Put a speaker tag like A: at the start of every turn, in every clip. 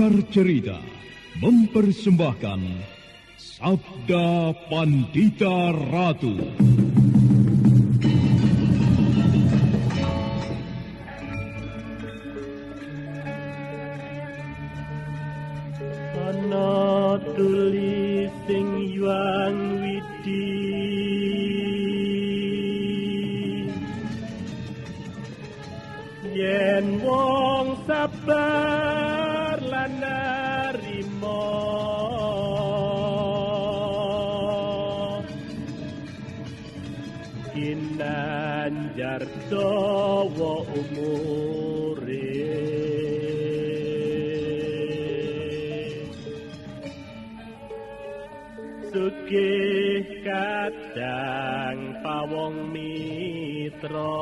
A: Pengantar Cerita mempersembahkan Sabda Pandita Ratu.
B: Ana tulis sing yuang widi yen wong sabar lan narima kinanjar dawa umure sugih kadang pawong mitra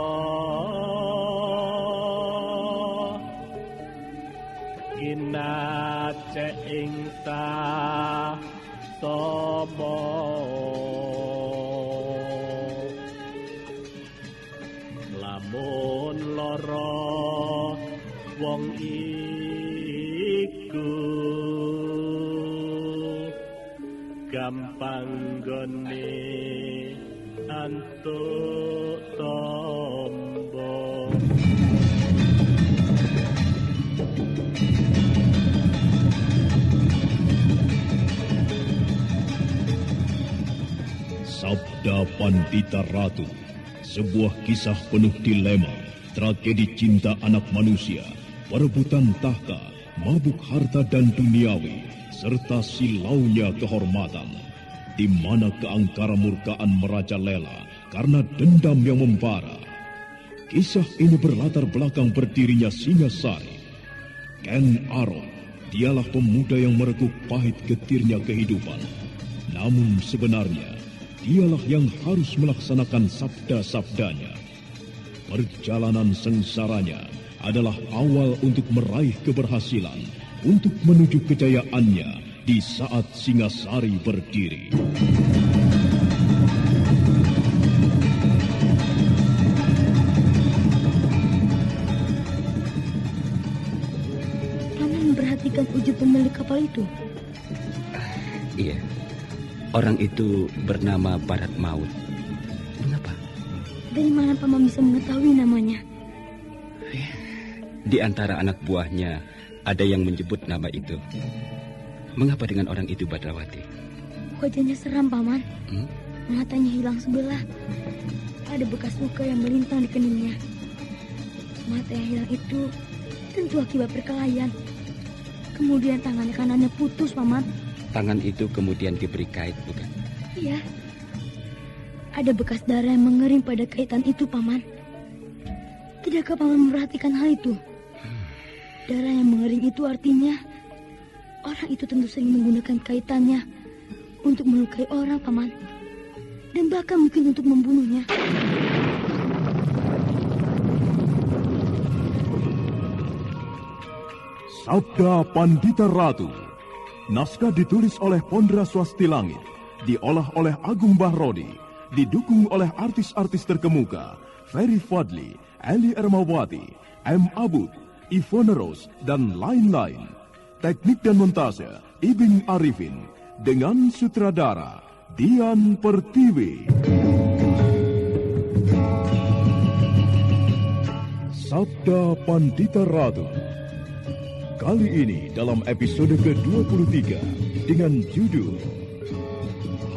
B: kinacek ing sasama lamun lara wong iku gampang gone antuk tombo.
A: Sabda Pandita Ratu, sebuah kisah penuh dilema, tragedi cinta anak manusia, perebutan tahta, mabuk harta dan duniawi, serta silaunya kehormatan, di mana keangkara murkaan merajalela karena dendam yang membara. Kisah ini berlatar belakang berdirinya Singasari. Ken Arok, dialah pemuda yang merekuk pahit getirnya kehidupan. Namun sebenarnya, dialah yang harus melaksanakan sabda-sabdanya. Perjalanan sengsaranya adalah awal untuk meraih keberhasilan, untuk menuju kejayaannya di saat Singasari berdiri.
C: Paman memperhatikan wujud pemilik kapal itu?
D: Iya. Orang itu bernama Barat Maut. Mengapa?
C: Dari mana Paman bisa mengetahui namanya?
D: Di antara anak buahnya ada yang menyebut nama itu. Mengapa dengan orang itu, Badrawati?
C: Wajahnya seram, Paman. Matanya hilang sebelah. Ada bekas luka yang melintang di keningnya. Mata yang hilang itu tentu akibat perkelahian. Kemudian tangan kanannya putus, Paman.
D: Tangan itu kemudian diberi kait, bukan?
C: Iya. Ada bekas darah yang mengering pada kaitan itu, Paman. Tidakkah Paman memperhatikan hal itu? Darah yang mengering itu artinya orang itu tentu sering menggunakan kaitannya untuk melukai orang, Paman. Dan bahkan mungkin untuk membunuhnya.
A: Sabda Pandita Ratu. Naskah ditulis oleh Pondra Swasti Langit, diolah oleh Agung Bahrodi, didukung oleh artis-artis terkemuka, Ferry Fadli, Eli Ermawati, M. Abud, Ivone Rose, dan lain-lain. Teknik dan montase, Ibing Arifin, dengan sutradara, Dian Pertiwi. Sabda Pandita Ratu. Kali ini dalam episode ke-23 dengan judul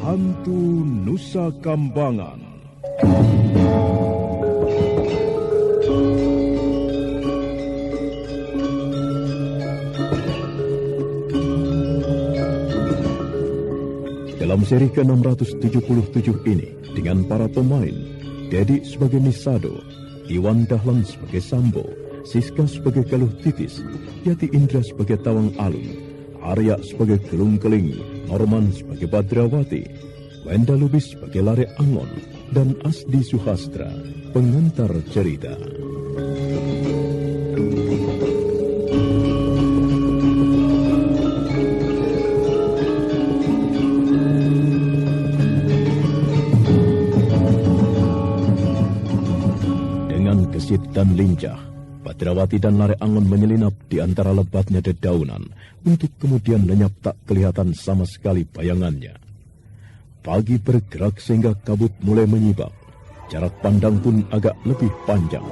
A: Hantu Nusa Kambangan. Dalam seri ke-677 ini dengan para pemain, Dedi sebagai Nisado, Iwan Dahlan sebagai Sambo, Siska sebagai Galuh Titis, Yati Indra sebagai Tawang Alun, Arya sebagai Gelung Keling, Norman sebagai Badrawati, Wenda Lubis sebagai Lare Angon, dan Asdi Suhastra, pengantar cerita. Dengan gesit dan lincah, Badrawati dan Lare Angon menyelinap di antara lebatnya dedaunan untuk kemudian lenyap tak kelihatan sama sekali bayangannya. Pagi bergerak sehingga kabut mulai menyibak. Jarak pandang pun agak lebih panjang.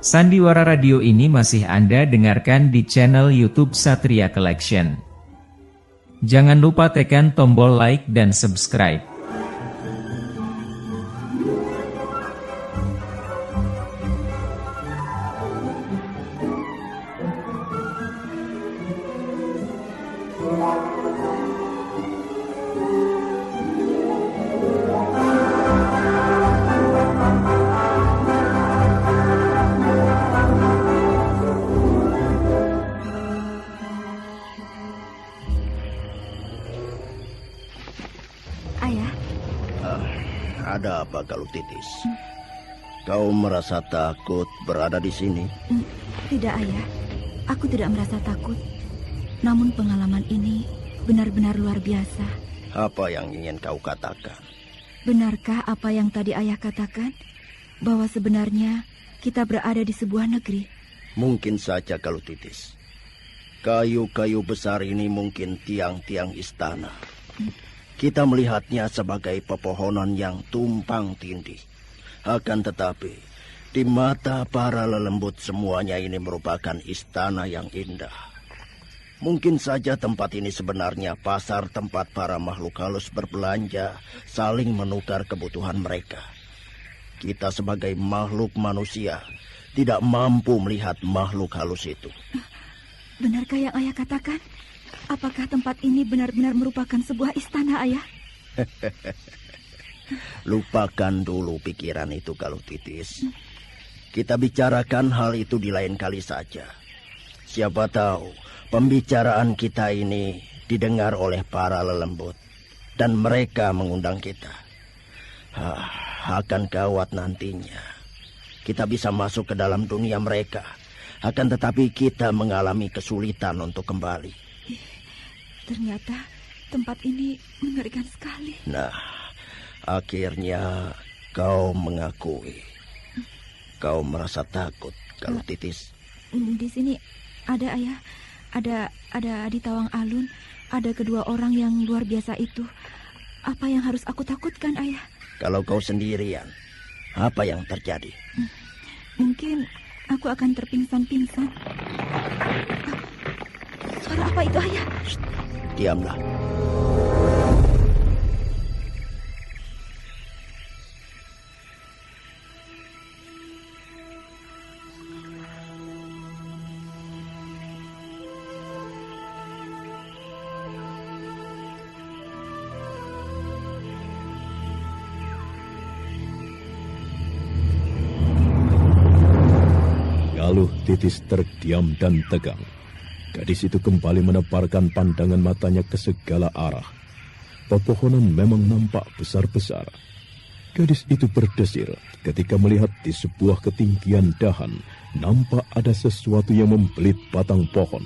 E: Sandiwara Radio ini masih Anda dengarkan di channel YouTube Satria Collection. Jangan lupa tekan tombol like dan subscribe.
F: Ada apa kalau Titis? Kau merasa takut berada di sini?
C: Tidak, Ayah. Aku tidak merasa takut. Namun pengalaman ini benar-benar luar biasa.
F: Apa yang ingin kau katakan?
C: Benarkah apa yang tadi Ayah katakan? Bahwa sebenarnya kita berada di sebuah negeri?
F: Mungkin saja kalau Titis. Kayu-kayu besar ini mungkin tiang-tiang istana. Kita melihatnya sebagai pepohonan yang tumpang tindih. Akan tetapi, di mata para lelembut semuanya ini merupakan istana yang indah. Mungkin saja tempat ini sebenarnya pasar tempat para makhluk halus berbelanja, saling menukar kebutuhan mereka. Kita sebagai makhluk manusia tidak mampu melihat makhluk halus itu.
C: Benarkah yang Ayah katakan? Apakah tempat ini benar-benar merupakan sebuah istana, Ayah?
F: Lupakan dulu pikiran itu kalau Titis. Kita bicarakan hal itu di lain kali saja. Siapa tahu pembicaraan kita ini didengar oleh para lelembut dan mereka mengundang kita. Akan gawat nantinya. Kita bisa masuk ke dalam dunia mereka. Akan tetapi kita mengalami kesulitan untuk kembali.
C: Ternyata tempat ini mengerikan sekali.
F: Nah, akhirnya kau mengakui. Kau merasa takut kalau Titis.
C: Di sini ada Ayah, ada Adi Tawang Alun, ada kedua orang yang luar biasa itu. Apa yang harus aku takutkan, Ayah?
F: Kalau kau sendirian, apa yang terjadi?
C: Mungkin aku akan terpingsan-pingsan. Suara apa itu, Ayah?
F: Shh, diamlah.
A: Lalu Titis terdiam dan tegang. Gadis itu kembali menebarkan pandangan matanya ke segala arah. Pepohonan memang nampak besar-besar. Gadis itu berdesir ketika melihat di sebuah ketinggian dahan nampak ada sesuatu yang membelit batang pohon.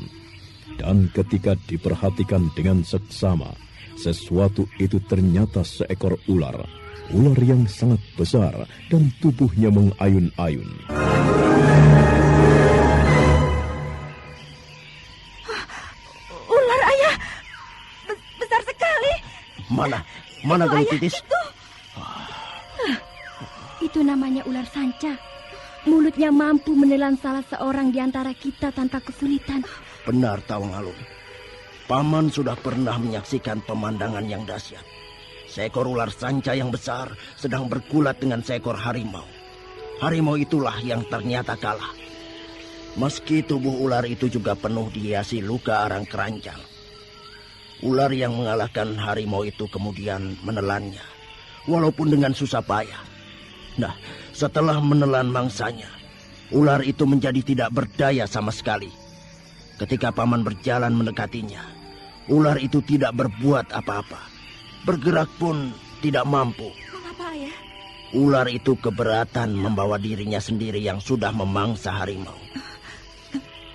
A: Dan ketika diperhatikan dengan seksama, sesuatu itu ternyata seekor ular. Ular yang sangat besar dan tubuhnya mengayun-ayun.
C: Ular, Ayah! Besar sekali!
F: Mana kalau Titis?
C: Itu namanya ular sanca. Mulutnya mampu menelan salah seorang di antara kita tanpa kesulitan.
F: Benar, Tawang Alun. Paman sudah pernah menyaksikan pemandangan yang dahsyat. Seekor ular sanca yang besar sedang bergulat dengan seekor harimau. Harimau itulah yang ternyata kalah. Meski tubuh ular itu juga penuh dihiasi luka arang keranjang. Ular yang mengalahkan harimau itu kemudian menelannya, walaupun dengan susah payah. Nah, setelah menelan mangsanya, ular itu menjadi tidak berdaya sama sekali. Ketika paman berjalan mendekatinya, ular itu tidak berbuat apa-apa. Bergerak pun tidak mampu.
C: Mengapa, Ayah?
F: Ular itu keberatan membawa dirinya sendiri yang sudah memangsa harimau.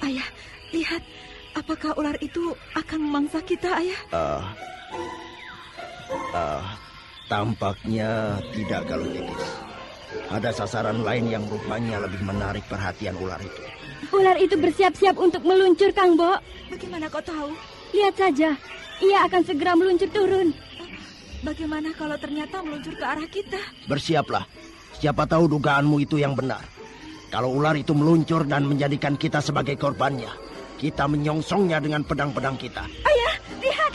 C: Ayah, lihat. Apakah ular itu akan memangsa kita, Ayah?
F: Tampaknya tidak kalau Titis. Ada sasaran lain yang rupanya lebih menarik perhatian ular itu.
C: Ular itu bersiap-siap untuk meluncur, Kang Bo.
G: Bagaimana kau tahu?
C: Lihat saja, ia akan segera meluncur turun.
G: Bagaimana kalau ternyata meluncur ke arah kita?
F: Bersiaplah. Siapa tahu dugaanmu itu yang benar. Kalau ular itu meluncur dan menjadikan kita sebagai korbannya, kita menyongsongnya dengan pedang-pedang kita.
G: Ayah, lihat!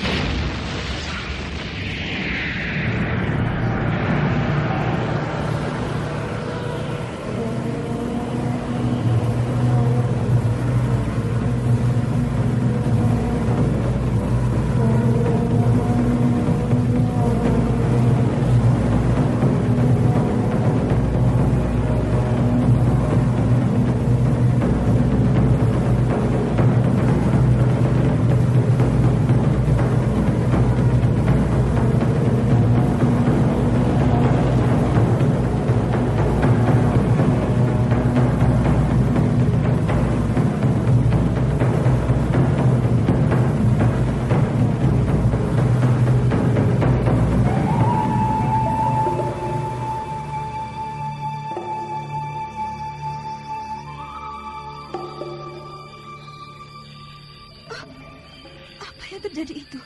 G: Terjadi itu.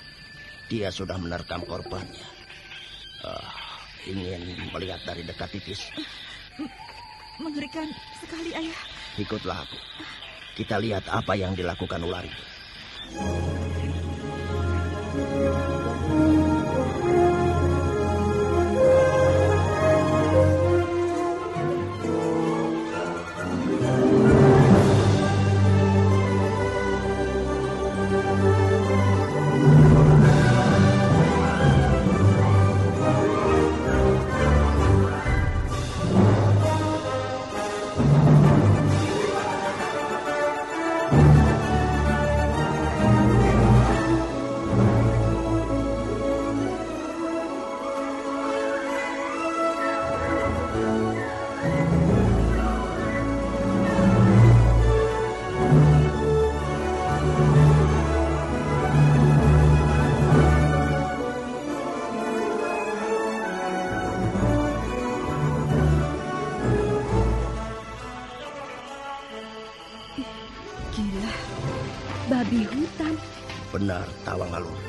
F: Dia sudah menerkam korbannya. Ingin melihat dari dekat Titis.
G: Mengerikan sekali, Ayah.
F: Ikutlah aku. Kita lihat apa yang dilakukan ular itu.
C: Babi hutan.
F: Benar, Tawang Alun.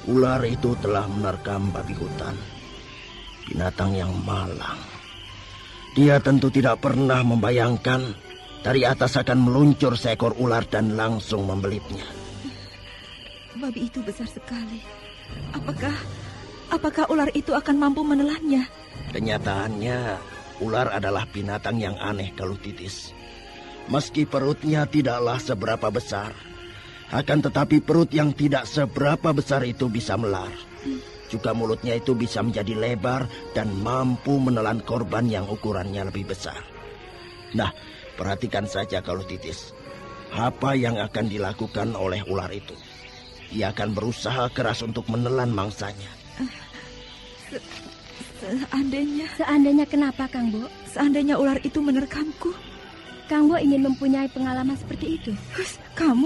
F: Ular itu telah menerkam babi hutan. Binatang yang malang. Dia tentu tidak pernah membayangkan dari atas akan meluncur seekor ular dan langsung membelitnya.
G: Babi itu besar sekali. Apakah ular itu akan mampu menelannya?
F: Kenyataannya, ular adalah binatang yang aneh kalau Titis. Meski perutnya tidaklah seberapa besar, akan tetapi perut yang tidak seberapa besar itu bisa melar. Juga mulutnya itu bisa menjadi lebar dan mampu menelan korban yang ukurannya lebih besar. Nah, perhatikan saja kalau Titis. Apa yang akan dilakukan oleh ular itu? Ia akan berusaha keras untuk menelan mangsanya.
C: Seandainya kenapa, Kang Bo?
G: Seandainya ular itu menerkamku.
C: Kang Bo ingin mempunyai pengalaman seperti itu.
G: Kamu?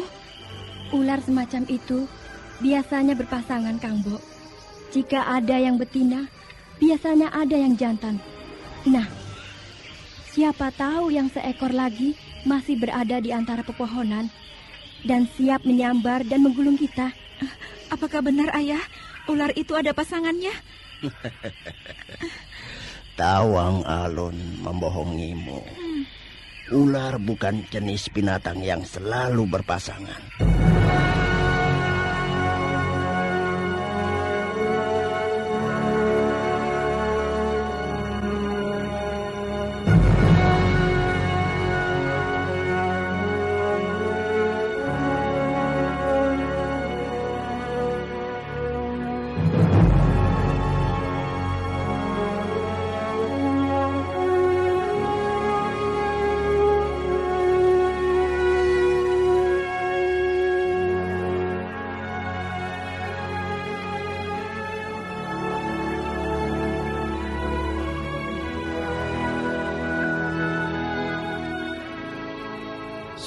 C: Ular semacam itu biasanya berpasangan, Kang Bo. Jika ada yang betina, biasanya ada yang jantan. Nah, siapa tahu yang seekor lagi masih berada di antara pepohonan dan siap menyambar dan menggulung kita.
G: Apakah benar, Ayah? Ular itu ada pasangannya?
F: Tawang Alun membohongimu. Ular bukan jenis binatang yang selalu berpasangan.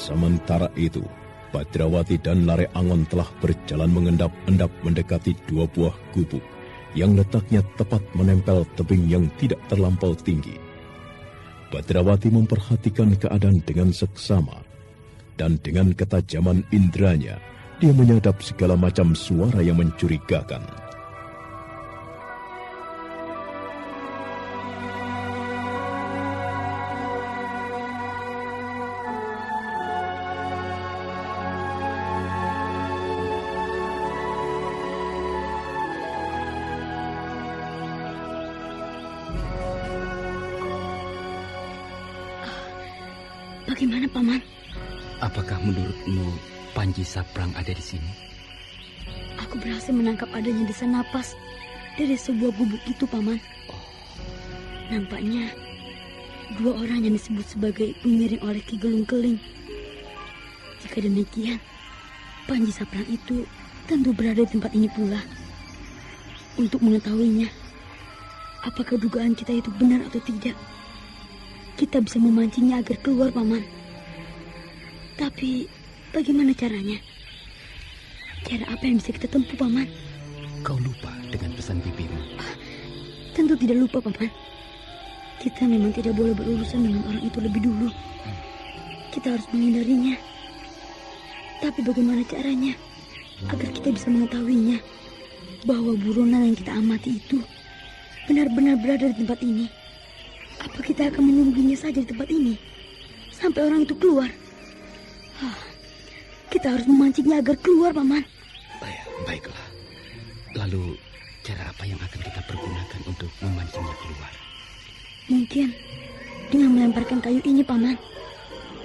A: Sementara itu, Badrawati dan Lare Angon telah berjalan mengendap-endap mendekati dua buah gubuk yang letaknya tepat menempel tebing yang tidak terlampau tinggi. Badrawati memperhatikan keadaan dengan seksama, dan dengan ketajaman indranya, dia menyadap segala macam suara yang mencurigakan.
C: Bagaimana, Paman?
D: Apakah menurutmu Panji Saprang ada di sini?
C: Aku berhasil menangkap adanya desa napas dari sebuah gubuk itu, Paman. Nampaknya 2 orang yang disebut sebagai pengiring oleh Ki Gelung Keling. Jika demikian, Panji Saprang itu tentu berada di tempat ini pula. Untuk mengetahuinya, apakah dugaan kita itu benar atau tidak, kita bisa memancingnya agar keluar, Paman. Tapi bagaimana caranya? Cara apa yang bisa kita tempuh, Paman?
D: Kau lupa dengan pesan bibimu?
C: Tentu tidak lupa, Paman. Kita memang tidak boleh berurusan dengan orang itu lebih dulu. Kita harus menghindarinya. Tapi bagaimana caranya agar kita bisa mengetahuinya bahwa buronan yang kita amati itu benar-benar berada di tempat ini? Apa kita akan menunggunya saja di tempat ini sampai orang itu keluar? Kita harus memancingnya agar keluar, Paman.
D: Baiklah. Lalu cara apa yang akan kita pergunakan untuk memancingnya keluar?
C: Mungkin dengan melemparkan kayu ini, Paman,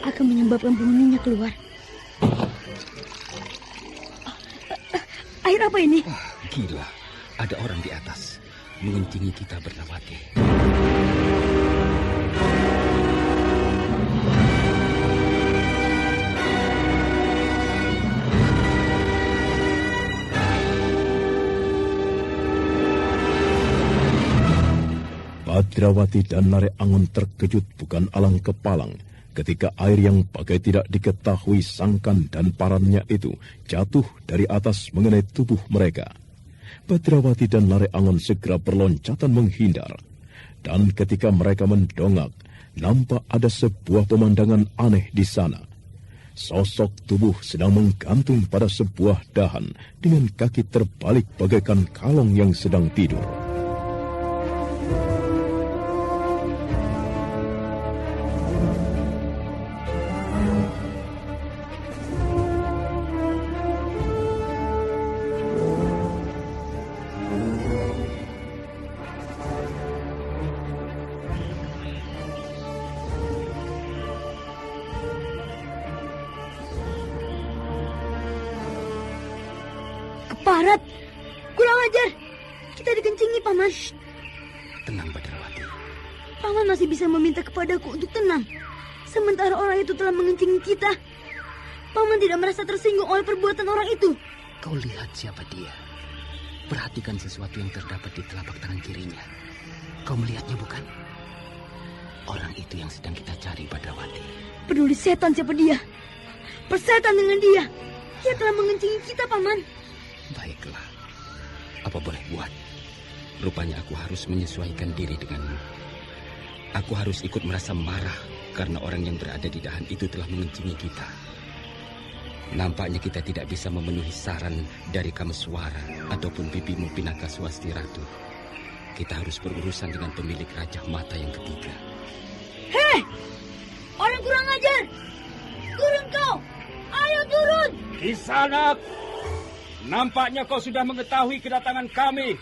C: akan menyebabkan penghuninya keluar. Air apa ini?
D: Gila, ada orang di atas mengencingi kita, Badrawati.
A: Badrawati dan Lare Angon terkejut bukan alang kepalang ketika air yang bagai tidak diketahui sangkan dan parannya itu jatuh dari atas mengenai tubuh mereka. Badrawati dan Lare Angon segera berloncatan menghindar. Dan ketika mereka mendongak, nampak ada sebuah pemandangan aneh di sana. Sosok tubuh sedang menggantung pada sebuah dahan dengan kaki terbalik bagaikan kalong yang sedang tidur.
C: Parat, kurang ajar. Kita dikencingi, Paman.
D: Tenang, Badrawati.
C: Paman masih bisa meminta kepadaku untuk tenang, sementara orang itu telah mengencingi kita. Paman tidak merasa tersinggung oleh perbuatan orang itu.
D: Kau lihat siapa dia. Perhatikan sesuatu yang terdapat di telapak tangan kirinya. Kau melihatnya, bukan? Orang itu yang sedang kita cari, Badrawati.
C: Peduli setan siapa dia. Persetan dengan dia. Dia telah mengencingi kita, Paman.
D: Baiklah, apa boleh buat? Rupanya aku harus menyesuaikan diri denganmu. Aku harus ikut merasa marah karena orang yang berada di dahan itu telah mengencingi kita. Nampaknya kita tidak bisa memenuhi saran dari Kameswara ataupun bibimu Pinaka Swasti Ratu. Kita harus berurusan dengan pemilik Raja Mata yang ketiga.
C: Hei! Orang kurang ajar! Turun kau! Ayo turun!
H: Kisanak! Nampaknya kau sudah mengetahui kedatangan kami.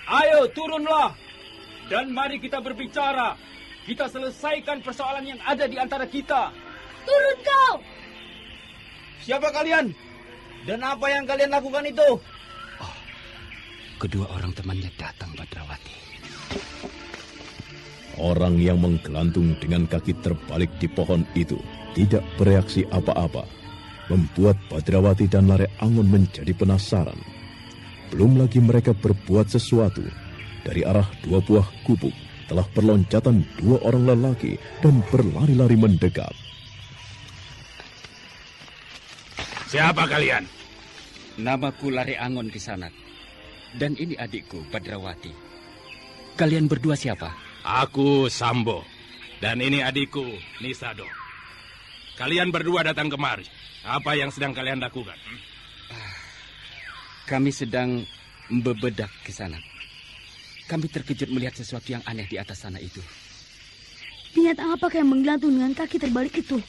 H: Ayo turunlah. Dan mari kita berbicara. Kita selesaikan persoalan yang ada di antara kita.
C: Turun kau!
H: Siapa kalian? Dan apa yang kalian lakukan itu?
D: Oh, kedua orang temannya datang, Badrawati.
A: Orang yang menggelantung dengan kaki terbalik di pohon itu tidak bereaksi apa-apa, membuat Badrawati dan Lare Angon menjadi penasaran. Belum lagi mereka berbuat sesuatu. Dari arah 2 buah gubuk telah berloncatan 2 orang lelaki dan berlari-lari mendekat.
H: Siapa kalian?
D: Namaku Lare Angon Kisanak. Dan ini adikku, Badrawati. Kalian berdua siapa?
H: Aku Sambo.
I: Dan ini adikku, Nisado. Kalian berdua datang kemari. Apa yang sedang kalian lakukan?
D: Kami sedang membebedak ke sana. Kami terkejut melihat sesuatu yang aneh di atas sana itu.
C: Binatang apakah yang menggelantung dengan kaki terbalik itu?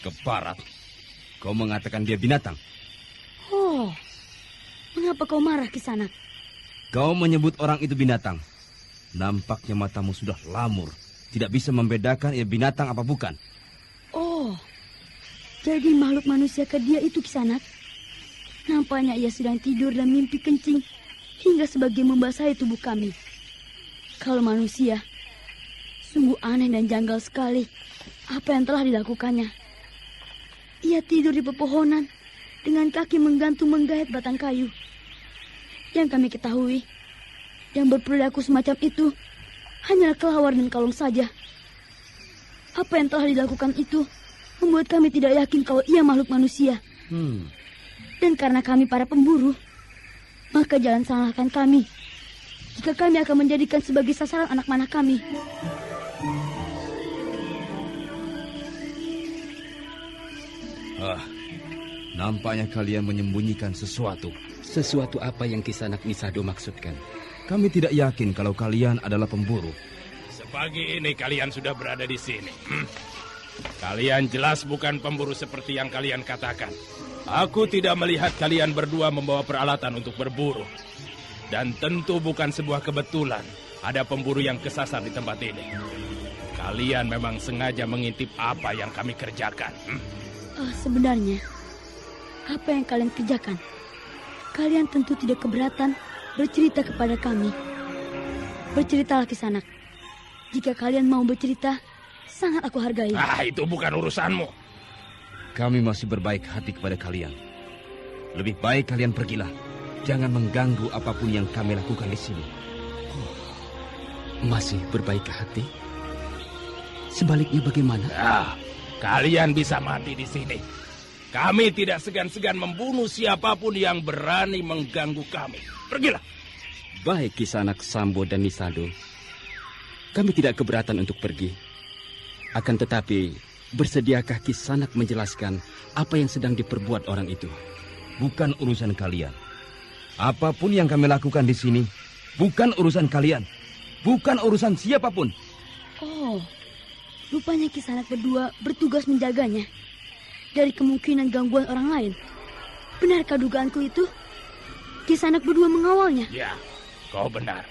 D: Keparat. Kau mengatakan dia binatang.
C: Oh, mengapa kau marah Kisanak?
J: Kau menyebut orang itu binatang. Nampaknya matamu sudah lamur. Tidak bisa membedakan ia binatang apa bukan.
C: Oh, jadi makhluk manusia ke dia itu Kisanak. Nampaknya ia sedang tidur dan mimpi kencing hingga sebagian membasahi tubuh kami. Kalau manusia, sungguh aneh dan janggal sekali apa yang telah dilakukannya. Ia tidur di pepohonan dengan kaki menggantung menggait batang kayu. Yang kami ketahui, yang berperilaku semacam itu hanyalah kelawar dan kalung saja. Apa yang telah dilakukan itu membuat kami tidak yakin kalau ia makhluk manusia. Dan karena kami para pemburu, maka jangan salahkan kami jika kami akan menjadikan sebagai sasaran anak panah kami.
J: Nampaknya kalian menyembunyikan sesuatu.
D: Sesuatu apa yang Kisanak Nisado maksudkan?
J: Kami tidak yakin kalau kalian adalah pemburu.
I: Sepagi ini kalian sudah berada di sini. Kalian jelas bukan pemburu seperti yang kalian katakan. Aku tidak melihat kalian berdua membawa peralatan untuk berburu. Dan tentu bukan sebuah kebetulan ada pemburu yang kesasar di tempat ini. Kalian memang sengaja mengintip apa yang kami kerjakan.
C: Sebenarnya, apa yang kalian kerjakan? Kalian tentu tidak keberatan bercerita kepada kami. Berceritalah Kisanak. Jika kalian mau bercerita, sangat aku hargai.
I: Itu bukan urusanmu.
J: Kami masih berbaik hati kepada kalian. Lebih baik kalian pergilah. Jangan mengganggu apapun yang kami lakukan di sini.
D: Masih berbaik hati? Sebaliknya bagaimana?
I: Kalian bisa mati di sini. Kami tidak segan-segan membunuh siapapun yang berani mengganggu kami. Pergilah.
D: Baik Kisanak Sambo dan Nisado. Kami tidak keberatan untuk pergi. Akan tetapi, bersediakah Kisanak menjelaskan apa yang sedang diperbuat orang itu?
J: Bukan urusan kalian. Apapun yang kami lakukan di sini, bukan urusan kalian. Bukan urusan siapapun.
C: Oh, rupanya Kisanak berdua bertugas menjaganya dari kemungkinan gangguan orang lain. Benarkah dugaanku itu? Kisanak berdua mengawalnya?
I: Ya, kau benar.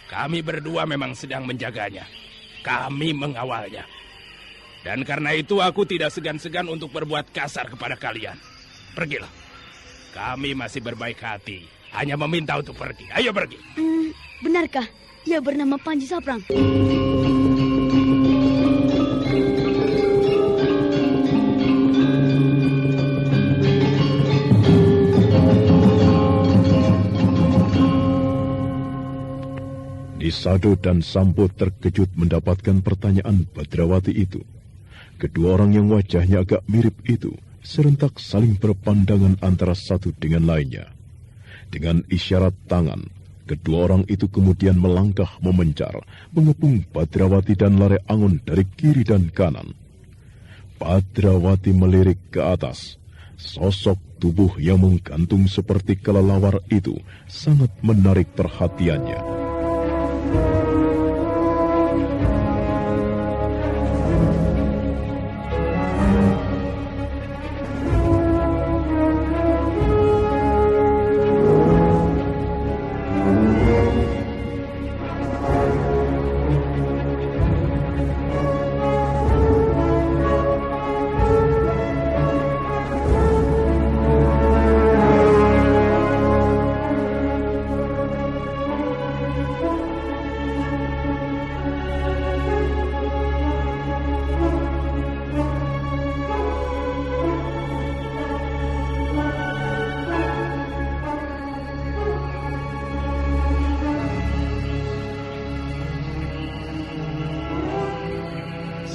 I: Kami berdua memang sedang menjaganya. Kami mengawalnya. Dan karena itu aku tidak segan-segan untuk berbuat kasar kepada kalian. Pergilah. Kami masih berbaik hati. Hanya meminta untuk pergi. Ayo pergi.
C: Benarkah ia bernama Panji Saprang?
A: Nisado dan Sambo terkejut mendapatkan pertanyaan Badrawati itu. Kedua orang yang wajahnya agak mirip itu serentak saling berpandangan antara satu dengan lainnya. Dengan isyarat tangan, kedua orang itu kemudian melangkah memencar, mengepung Badrawati dan Lare Angon dari kiri dan kanan. Badrawati melirik ke atas. Sosok tubuh yang menggantung seperti kelelawar itu sangat menarik perhatiannya.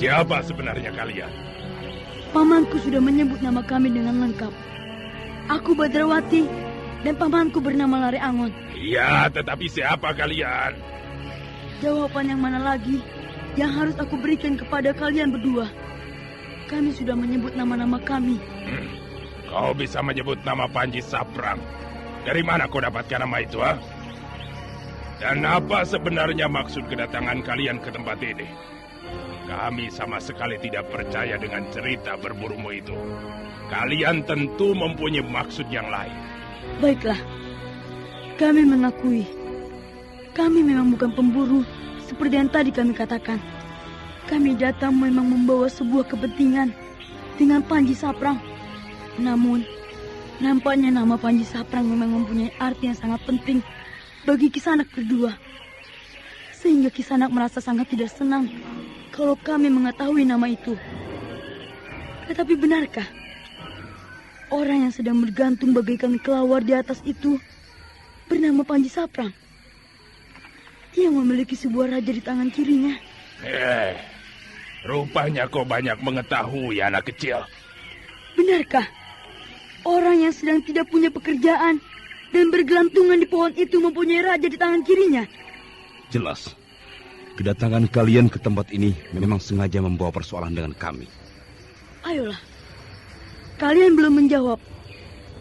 I: Siapa sebenarnya kalian?
C: Pamanku sudah menyebut nama kami dengan lengkap. Aku Badrawati dan pamanku bernama Lare Angon.
I: Iya, tetapi siapa kalian?
C: Jawaban yang mana lagi? yang harus aku berikan kepada kalian berdua. Kami sudah menyebut nama-nama kami.
I: Kau bisa menyebut nama Panji Saprang. Dari mana kau dapatkan nama itu, ha? Dan apa sebenarnya maksud kedatangan kalian ke tempat ini? Kami sama sekali tidak percaya dengan cerita berburumu itu. Kalian tentu mempunyai maksud yang lain.
C: Baiklah, kami mengakui. Kami memang bukan pemburu seperti yang tadi kami katakan. Kami datang memang membawa sebuah kepentingan dengan Panji Saprang. Namun, nampaknya nama Panji Saprang memang mempunyai arti yang sangat penting bagi Kisanak berdua. Sehingga Kisanak merasa sangat tidak senang kalau kami mengetahui nama itu. Tetapi benarkah orang yang sedang bergantung bagaikan kelawar di atas itu bernama Panji Saprang? Yang memiliki sebuah raja di tangan kirinya.
I: Rupanya kau banyak mengetahui, anak kecil.
C: Benarkah orang yang sedang tidak punya pekerjaan dan bergelantungan di pohon itu mempunyai raja di tangan kirinya?
J: Jelas. Kedatangan kalian ke tempat ini memang sengaja membawa persoalan dengan kami.
C: Ayolah. Kalian belum menjawab.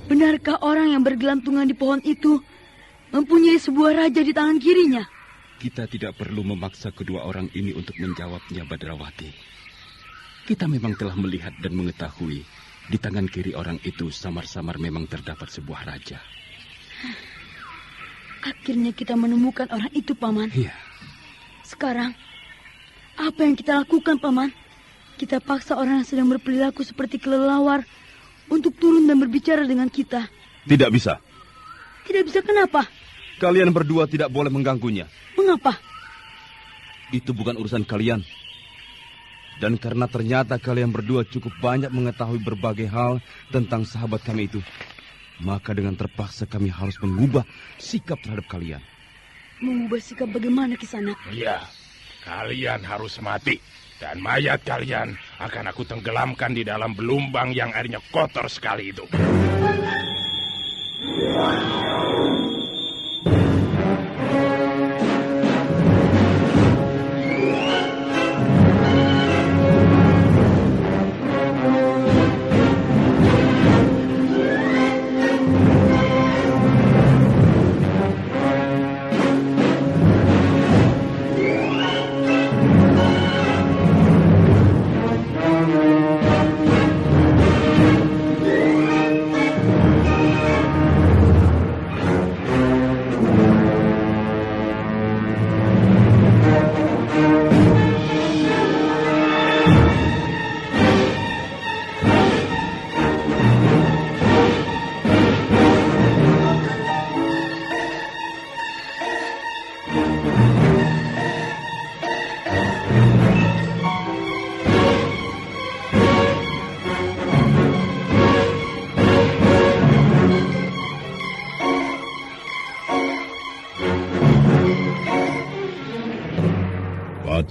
C: Benarkah orang yang bergelantungan di pohon itu mempunyai sebuah raja di tangan kirinya?
D: Kita tidak perlu memaksa kedua orang ini untuk menjawabnya, Badrawati. Kita memang telah melihat dan mengetahui di tangan kiri orang itu samar-samar memang terdapat sebuah raja.
C: Akhirnya kita menemukan orang itu, Paman.
D: Iya.
C: Sekarang, apa yang kita lakukan, Paman? Kita paksa orang yang sedang berperilaku seperti kelelawar untuk turun dan berbicara dengan kita.
J: Tidak bisa.
C: Tidak bisa kenapa?
J: Kalian berdua tidak boleh mengganggunya.
C: Mengapa?
J: Itu bukan urusan kalian. Dan karena ternyata kalian berdua cukup banyak mengetahui berbagai hal tentang sahabat kami itu, maka dengan terpaksa kami harus mengubah sikap terhadap kalian.
C: Mengubah sikap bagaimana, Kisanak?
I: Iya, kalian harus mati. Dan mayat kalian akan aku tenggelamkan di dalam belumbang yang airnya kotor sekali itu.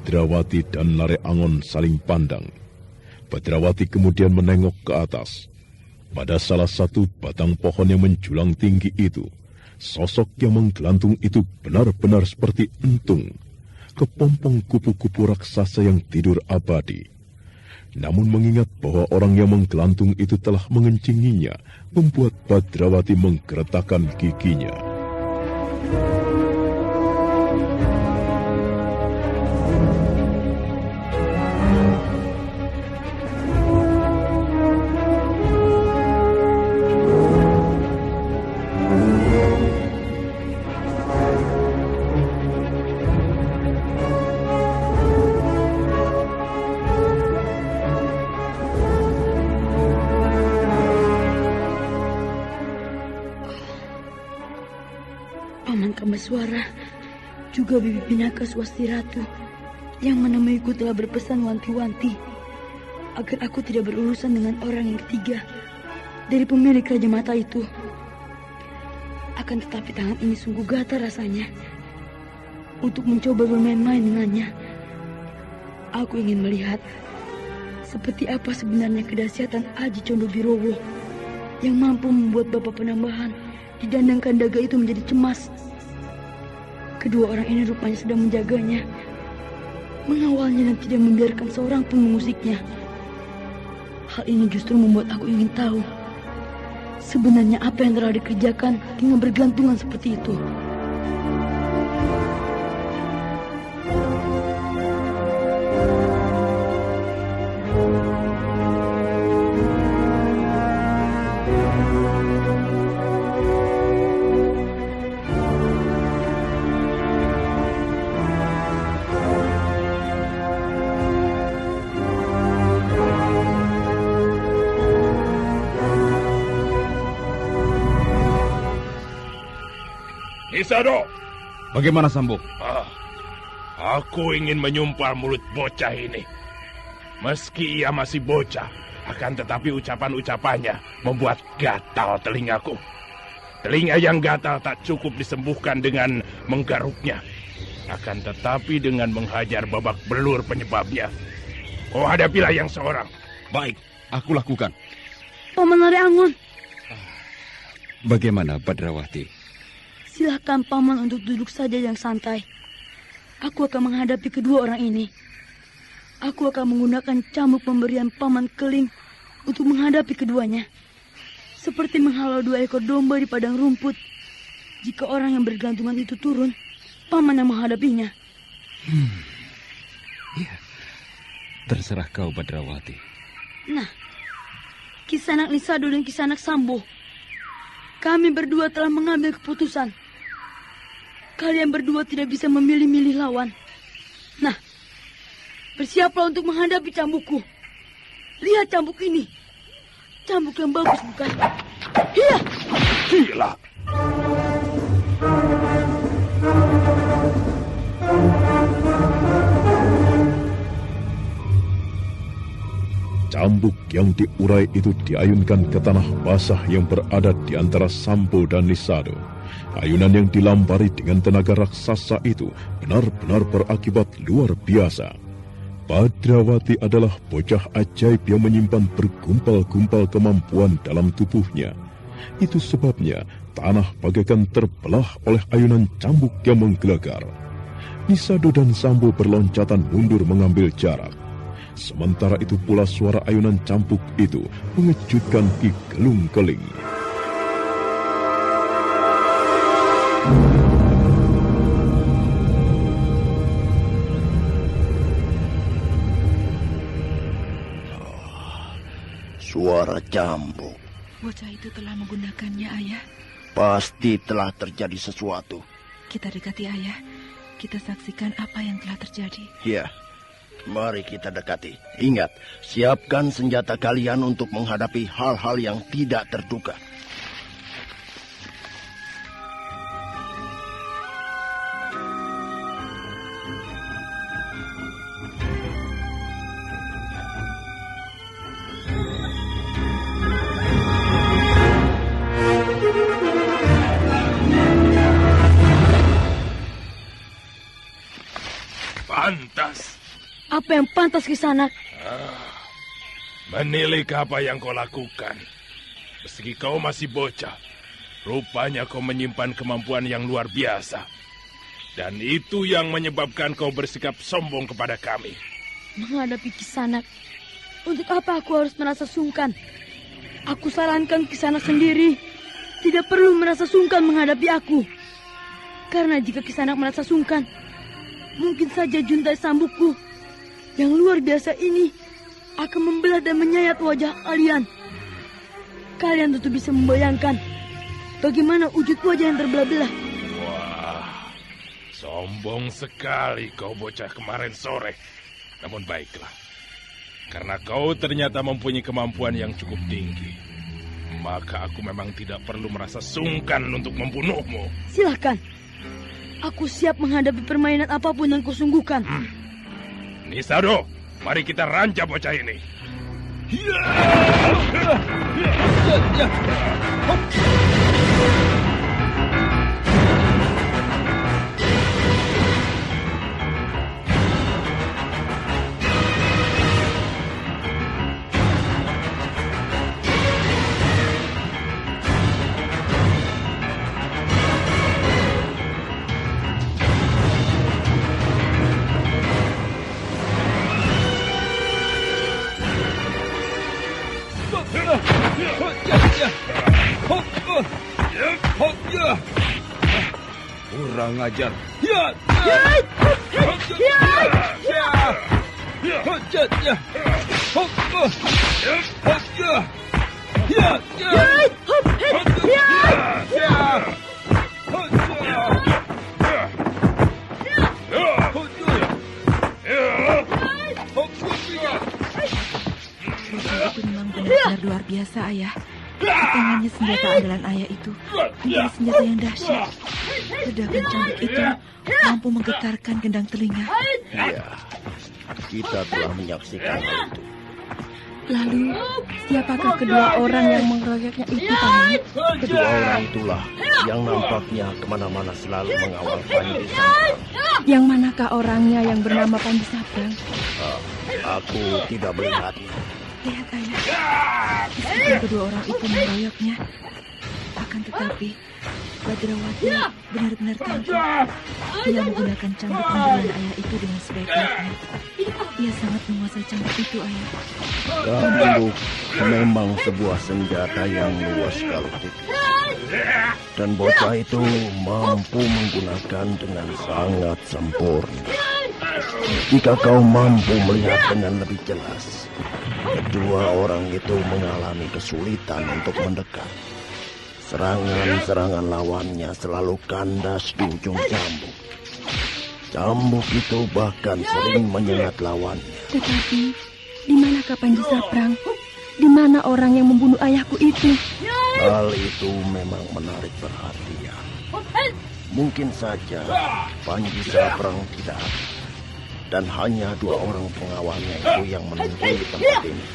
A: Badrawati dan Nare Angon saling pandang. Badrawati kemudian menengok ke atas. Pada salah satu batang pohon yang menjulang tinggi itu, sosok yang menggelantung itu benar-benar seperti entung, kepompong kupu-kupu raksasa yang tidur abadi. Namun mengingat bahwa orang yang menggelantung itu telah mengencinginya, membuat Badrawati menggeretakkan giginya. Suara juga Bibi Pinaka Swasti Ratu yang menemuiku telah berpesan wanti-wanti agar aku tidak berurusan dengan orang yang ketiga dari pemilik Raja Mata itu. Akan tetapi tangan ini sungguh gatal rasanya untuk mencoba bermain-main dengannya. Aku ingin melihat seperti apa sebenarnya kedahsyatan Aji Condobirowo yang mampu membuat Bapak Penambahan didandangkan daga itu menjadi cemas. Kedua orang ini rupanya sedang menjaganya.
C: mengawalnya dan tidak membiarkan seorang pun mengusiknya. Hal ini justru membuat aku ingin tahu sebenarnya apa yang telah dikerjakan dengan bergelantungan seperti itu.
I: Nisado!
J: Bagaimana, Sambo?
I: Aku ingin menyumpal mulut bocah ini. Meski ia masih bocah, akan tetapi ucapan-ucapannya membuat gatal telingaku. Telinga yang gatal tak cukup disembuhkan dengan menggaruknya. Akan tetapi dengan menghajar babak belur penyebabnya. Kau hadapilah yang seorang.
J: Baik, aku lakukan.
C: Paman Lare Angon.
D: Bagaimana, Badrawati?
C: Silahkan Paman untuk duduk saja yang santai. Aku akan menghadapi kedua orang ini. Aku akan menggunakan cambuk pemberian Paman Keling untuk menghadapi keduanya. Seperti menghalau 2 ekor domba di padang rumput. Jika orang yang bergelantungan itu turun, Paman yang menghadapinya.
D: Ya, terserah kau, Badrawati.
C: Nah, Kisanak Nisado dan Kisanak Sambo, kami berdua telah mengambil keputusan. Kalian berdua tidak bisa memilih-milih lawan. Nah, bersiaplah untuk menghadapi cambukku. Lihat cambuk ini. Cambuk yang bagus, bukan? Iya.
I: Gila.
A: Cambuk yang diurai itu diayunkan ke tanah basah yang berada di antara Sambo dan Nisado. Ayunan yang dilampari dengan tenaga raksasa itu benar-benar berakibat luar biasa. Badrawati adalah bocah ajaib yang menyimpan bergumpal-gumpal kemampuan dalam tubuhnya. Itu sebabnya tanah bagaikan terbelah oleh ayunan cambuk yang menggelegar. Nisado dan Sambo berloncatan mundur mengambil jarak. Sementara itu pula suara ayunan cambuk itu mengejutkan Ki Gelung Keling.
F: Suara cambuk.
G: Bocah itu telah menggunakannya, Ayah.
F: Pasti telah terjadi sesuatu.
G: Kita dekati, Ayah. Kita saksikan apa yang telah terjadi.
F: Ya. Mari kita dekati. Ingat, siapkan senjata kalian untuk menghadapi hal-hal yang tidak terduga.
I: Pantas.
C: Apa yang pantas, Kisanak?
I: Menilik apa yang kau lakukan. Meski kau masih bocah, rupanya kau menyimpan kemampuan yang luar biasa. Dan itu yang menyebabkan kau bersikap sombong kepada kami.
C: Menghadapi Kisanak, untuk apa aku harus merasa sungkan? Aku sarankan Kisanak sendiri tidak perlu merasa sungkan menghadapi aku. Karena jika Kisanak merasa sungkan, mungkin saja juntai sambukku yang luar biasa ini akan membelah dan menyayat wajah kalian. Kalian tentu bisa membayangkan bagaimana wujud wajah yang terbelah-belah.
I: Wah, sombong sekali kau bocah kemarin sore. Namun baiklah, karena kau ternyata mempunyai kemampuan yang cukup tinggi, maka aku memang tidak perlu merasa sungkan untuk membunuhmu.
C: Silahkan, aku siap menghadapi permainan apapun yang kau sungguhkan.
I: Nisado, mari kita rancang bocah ini.
J: hajar.
G: Itu memang benar-benar luar biasa, Ayah. Tangannya senjata andalan Ayah itu menjadi senjata yang dahsyat. Ledakan cambuk itu mampu menggetarkan gendang telinga.
F: Iya, kita telah menyaksikan hal itu.
G: Lalu, siapakah kedua orang yang mengeroyoknya itu, Paman?
F: Kedua orang itulah yang nampaknya kemana-mana selalu mengawal Panji Saprang.
G: Yang manakah orangnya yang bernama Panji Saprang?
F: Aku tidak melihatnya.
G: Lihat, Ayah. Meskipun kedua orang itu mengeroyoknya, akan tetapi Badrawati benar-benar tangguh. Dia menggunakan cambuk andalan Ayah itu dengan sebaik-baiknya. Ia sangat menguasai cambuk itu, Ayah.
F: Cambuk memang sebuah senjata yang luas kalau tipis. Dan bocah itu mampu menggunakan dengan sangat sempurna. Jika kau mampu melihat dengan lebih jelas, kedua orang itu mengalami kesulitan untuk mendekat. Serangan-serangan lawannya selalu kandas di ujung cambuk. Cambuk itu bahkan sering menyengat lawannya.
G: Tetapi, di manakah Panji Saprang? Di mana orang yang membunuh ayahku itu?
F: Hal itu memang menarik perhatian. Mungkin saja Panji Saprang tidak ada. Dan hanya dua orang pengawalnya itu yang menunggu di tempat ini.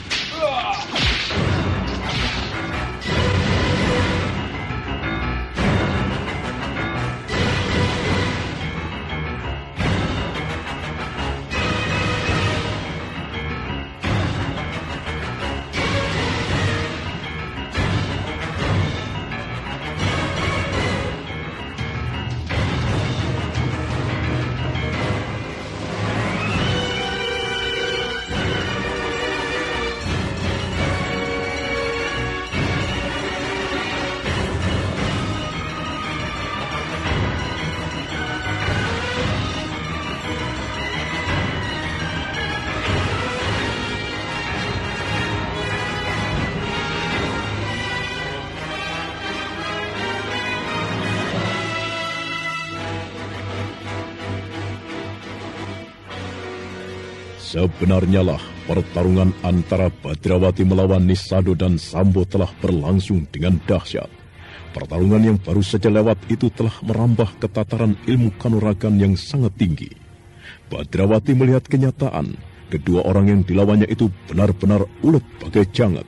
A: Sebenarnya lah pertarungan antara Badrawati melawan Nisado dan Sambo telah berlangsung dengan dahsyat. Pertarungan yang baru saja lewat itu telah merambah ke tataran ilmu kanuragan yang sangat tinggi. Badrawati melihat kenyataan, kedua orang yang dilawannya itu benar-benar ulet bagai jangat.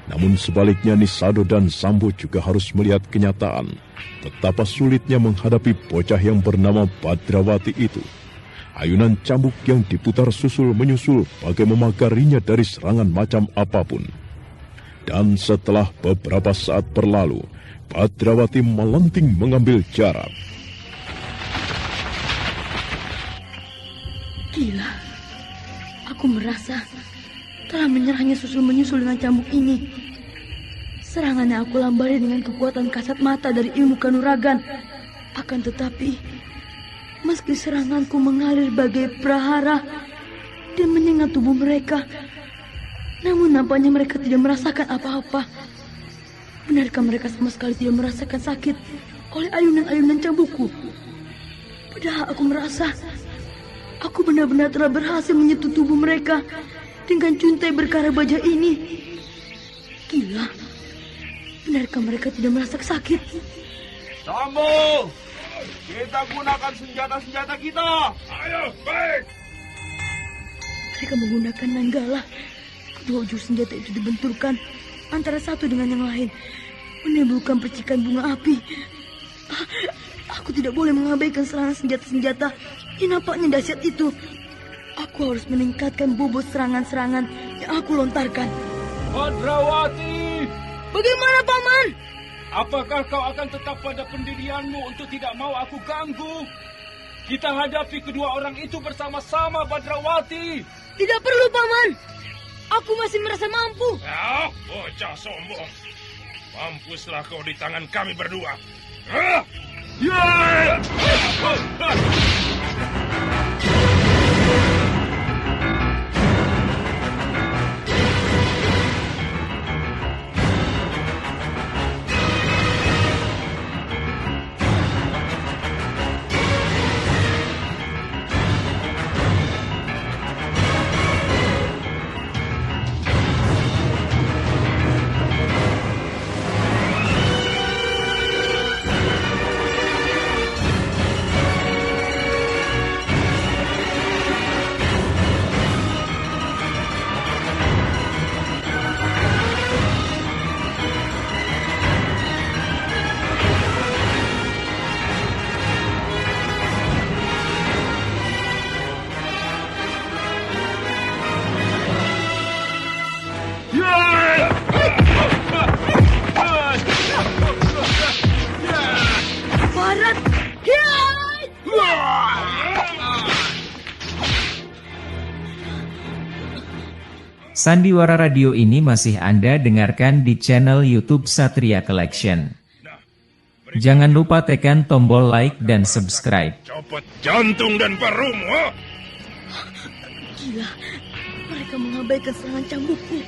A: Namun sebaliknya Nisado dan Sambo juga harus melihat kenyataan, betapa sulitnya menghadapi bocah yang bernama Badrawati itu. Ayunan cambuk yang diputar susul-menyusul bagai memagarinya dari serangan macam apapun. Dan setelah beberapa saat berlalu, Badrawati melenting mengambil jarak.
C: Gila, aku merasa telah menyerahnya susul-menyusul dengan cambuk ini. Serangannya aku lambari dengan kekuatan kasat mata dari ilmu kanuragan. Akan tetapi, meski seranganku mengalir bagai prahara dan menyengat tubuh mereka, namun nampaknya mereka tidak merasakan apa-apa. Benarkah mereka sama sekali tidak merasakan sakit oleh ayunan-ayunan cambukku? Padahal aku merasa aku benar-benar telah berhasil menyentuh tubuh mereka dengan cuntai berkara baja ini. Gila, benarkah mereka tidak merasa sakit?
H: Sambo! Kita gunakan senjata-senjata kita. Ayo, baik.
C: Mereka menggunakan nanggala. Kedua ujung senjata itu dibenturkan antara satu dengan yang lain, menimbulkan percikan bunga api. Aku tidak boleh mengabaikan serangan senjata-senjata yang nampaknya dahsyat itu. Aku harus meningkatkan bobot serangan-serangan yang aku lontarkan.
H: Badrawati!
C: Bagaimana, Paman?
H: Apakah kau akan tetap pada pendirianmu untuk tidak mau aku ganggu? Kita hadapi kedua orang itu bersama-sama, Badrawati.
C: Tidak perlu, Paman. Aku masih merasa mampu.
I: Ya, bocah sombong. Mampuslah kau di tangan kami berdua.
E: Sandiwara radio ini masih Anda dengarkan di channel YouTube Satria Collection. Jangan lupa tekan tombol like dan subscribe.
I: Copot jantung dan parumu.
C: Gila, mereka mengabaikan serangan cambukku.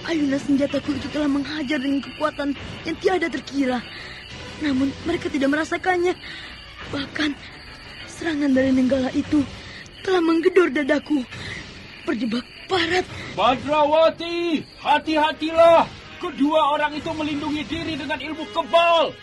C: Ayunan senjataku itu telah menghajar dengan kekuatan yang tiada terkira. Namun mereka tidak merasakannya. Bahkan serangan dari Nenggala itu telah menggedor dadaku. Berjebak parat.
H: Badrawati, hati-hatilah. Kedua orang itu melindungi diri dengan ilmu kebal.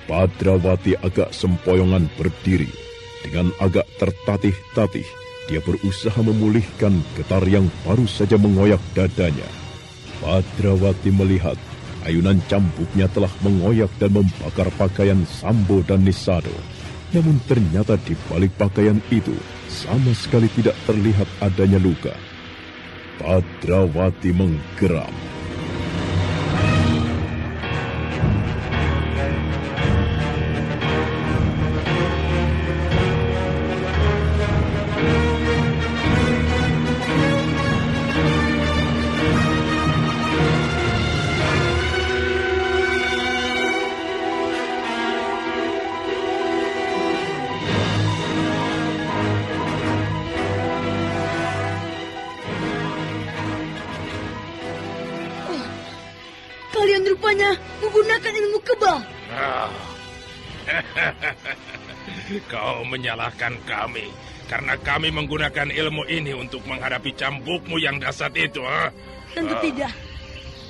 A: Badrawati agak sempoyongan berdiri. Dengan agak tertatih-tatih, dia berusaha memulihkan getar yang baru saja mengoyak dadanya. Badrawati melihat ayunan cambuknya telah mengoyak dan membakar pakaian Sambo dan Nisado. Namun ternyata di balik pakaian itu sama sekali tidak terlihat adanya luka. Badrawati menggeram.
C: Kalian rupanya menggunakan ilmu kebal.
I: Kau menyalahkan kami karena kami menggunakan ilmu ini untuk menghadapi cambukmu yang dahsyat itu.
C: Tentu tidak.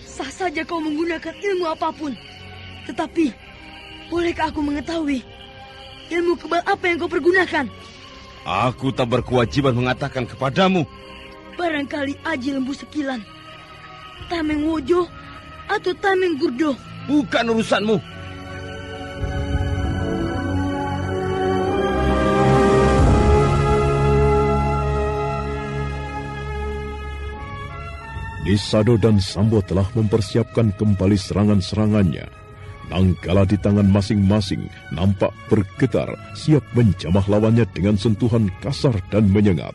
C: Sah saja kau menggunakan ilmu apapun. Tetapi, bolehkah aku mengetahui ilmu kebal apa yang kau pergunakan?
J: Aku tak berkewajiban mengatakan kepadamu.
C: Barangkali Aji Lembu Sekilan, Tameng Wojo, atau Tameng Gurdo.
J: Bukan urusanmu.
A: Nisado dan Sambo telah mempersiapkan kembali serangan-serangannya. Nanggala di tangan masing-masing nampak bergetar, siap menjamah lawannya dengan sentuhan kasar dan menyengat.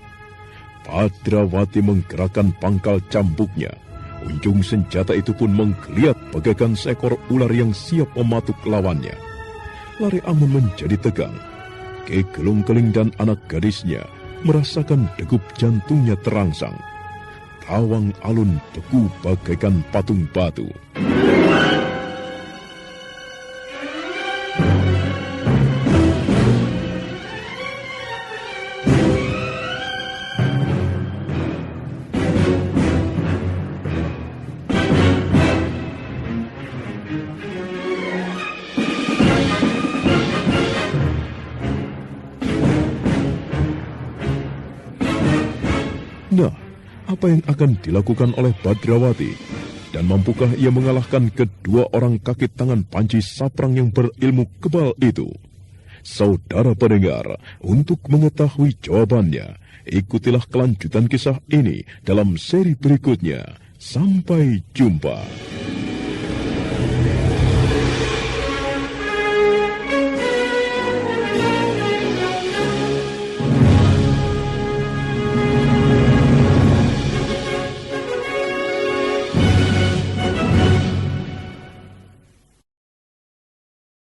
A: Badrawati menggerakkan pangkal cambuknya. Ujung senjata itu pun menggeliat bagaikan seekor ular yang siap mematuk lawannya. Lare Amon menjadi tegang. Ki Gelung Keling dan anak gadisnya merasakan degup jantungnya terangsang. Tawang alun beku bagaikan patung batu. Nah, apa yang akan dilakukan oleh Badrawati? Dan mampukah ia mengalahkan kedua orang kaki tangan panci saprang yang berilmu kebal itu? Saudara pendengar, untuk mengetahui jawabannya, ikutilah kelanjutan kisah ini dalam seri berikutnya. Sampai jumpa.